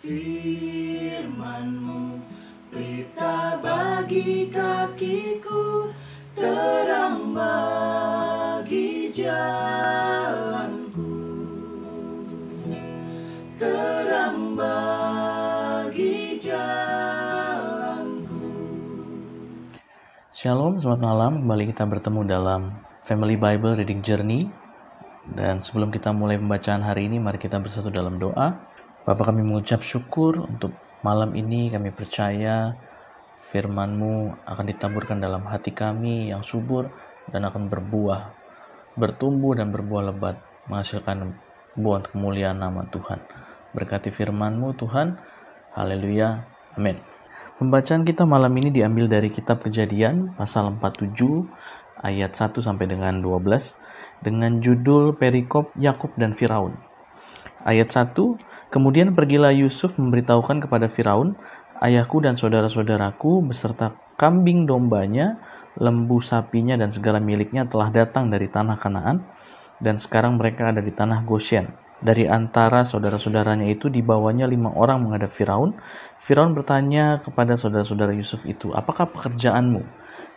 Firman-Mu, pelita bagi kakiku, terang bagi jalanku, terang bagi jalanku. Shalom, selamat malam. Kembali kita bertemu dalam Family Bible Reading Journey. Dan sebelum kita mulai pembacaan hari ini, mari kita bersatu dalam doa. Bapa, kami mengucap syukur untuk malam ini. Kami percaya firman-Mu akan ditaburkan dalam hati kami yang subur dan akan berbuah, bertumbuh dan berbuah lebat, menghasilkan buah untuk kemuliaan nama Tuhan. Berkati firman-Mu Tuhan. Haleluya. Amin. Pembacaan kita malam ini diambil dari kitab Kejadian pasal 47 ayat 1 sampai dengan 12 dengan judul Perikop Yakub dan Firaun. Ayat 1, kemudian pergilah Yusuf memberitahukan kepada Firaun, ayahku dan saudara-saudaraku beserta kambing dombanya, lembu sapinya dan segala miliknya telah datang dari tanah Kanaan, dan sekarang mereka ada di tanah Goshen. Dari antara saudara-saudaranya itu dibawanya 5 orang menghadap Firaun. Firaun bertanya kepada saudara-saudara Yusuf itu, apakah pekerjaanmu?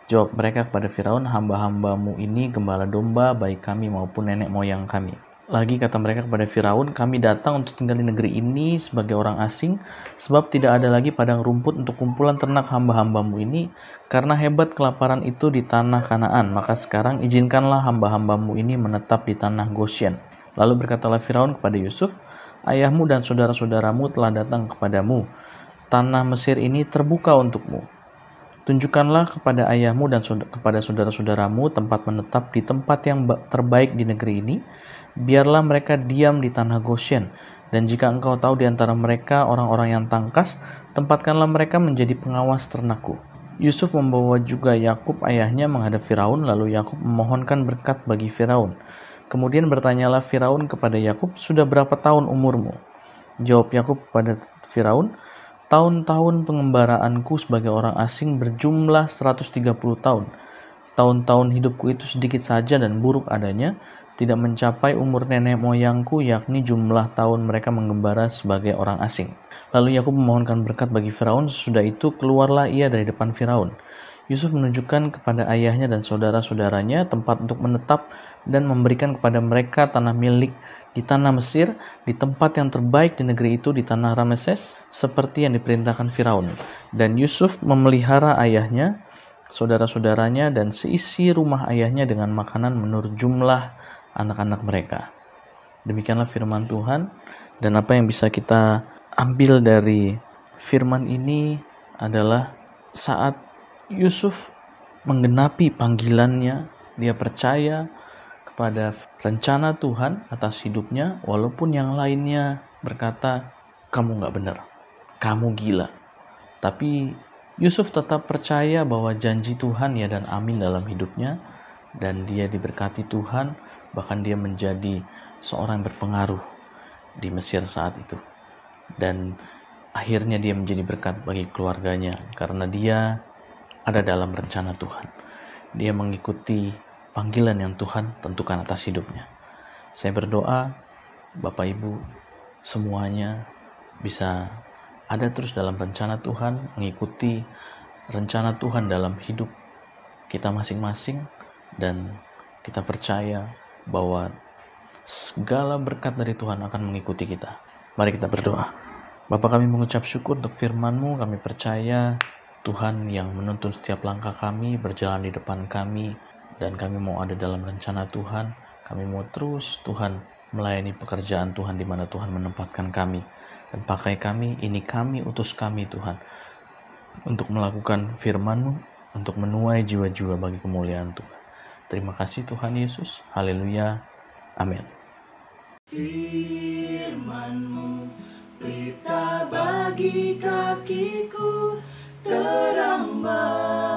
Jawab mereka kepada Firaun, hamba-hambamu ini gembala domba baik kami maupun nenek moyang kami. Lagi kata mereka kepada Firaun, kami datang untuk tinggal di negeri ini sebagai orang asing, sebab tidak ada lagi padang rumput untuk kumpulan ternak hamba-hambamu ini, karena hebat kelaparan itu di tanah Kanaan. Maka sekarang izinkanlah hamba-hambamu ini menetap di tanah Goshen. Lalu berkatalah Firaun kepada Yusuf, ayahmu dan saudara-saudaramu telah datang kepadamu. Tanah Mesir ini terbuka untukmu. Tunjukkanlah kepada ayahmu dan kepada saudara-saudaramu tempat menetap di tempat yang terbaik di negeri ini. Biarlah mereka diam di tanah Goshen. Dan jika engkau tahu di antara mereka orang-orang yang tangkas, tempatkanlah mereka menjadi pengawas ternakku. Yusuf membawa juga Yakub ayahnya menghadap Firaun, lalu Yakub memohonkan berkat bagi Firaun. Kemudian bertanyalah Firaun kepada Yakub, sudah berapa tahun umurmu? Jawab Yakub kepada Firaun, tahun-tahun pengembaraanku sebagai orang asing berjumlah 130 tahun. Tahun-tahun hidupku itu sedikit saja dan buruk adanya, tidak mencapai umur nenek moyangku, yakni jumlah tahun mereka mengembara sebagai orang asing. Lalu Yakub memohonkan berkat bagi Firaun, sesudah itu keluarlah ia dari depan Firaun. Yusuf menunjukkan kepada ayahnya dan saudara-saudaranya tempat untuk menetap dan memberikan kepada mereka tanah milik di tanah Mesir, di tempat yang terbaik di negeri itu, di tanah Rameses, seperti yang diperintahkan Firaun. Dan Yusuf memelihara ayahnya, saudara-saudaranya, dan seisi rumah ayahnya dengan makanan menurut jumlah anak-anak mereka. Demikianlah firman Tuhan, dan apa yang bisa kita ambil dari firman ini adalah saat Yusuf menggenapi panggilannya, dia percaya pada rencana Tuhan atas hidupnya, walaupun yang lainnya berkata, kamu gak benar, kamu gila. Tapi Yusuf tetap percaya bahwa janji Tuhan ya dan amin dalam hidupnya, dan dia diberkati Tuhan, bahkan dia menjadi seorang yang berpengaruh di Mesir saat itu. Dan akhirnya dia menjadi berkat bagi keluarganya, karena dia ada dalam rencana Tuhan. Dia mengikuti panggilan yang Tuhan tentukan atas hidupnya. Saya berdoa, Bapak Ibu, semuanya bisa ada terus dalam rencana Tuhan, mengikuti rencana Tuhan dalam hidup kita masing-masing, dan kita percaya bahwa segala berkat dari Tuhan akan mengikuti kita. Mari kita berdoa. Bapa, kami mengucap syukur untuk firman-Mu. Kami percaya Tuhan yang menuntun setiap langkah kami, berjalan di depan kami, dan kami mau ada dalam rencana Tuhan. Kami mau terus Tuhan melayani pekerjaan Tuhan di mana Tuhan menempatkan kami. Dan pakai kami, ini kami, utus kami Tuhan, untuk melakukan firman-Mu, untuk menuai jiwa-jiwa bagi kemuliaan Tuhan. Terima kasih Tuhan Yesus. Haleluya. Amin. Firman-Mu, pelita bagi kakiku, terang bagi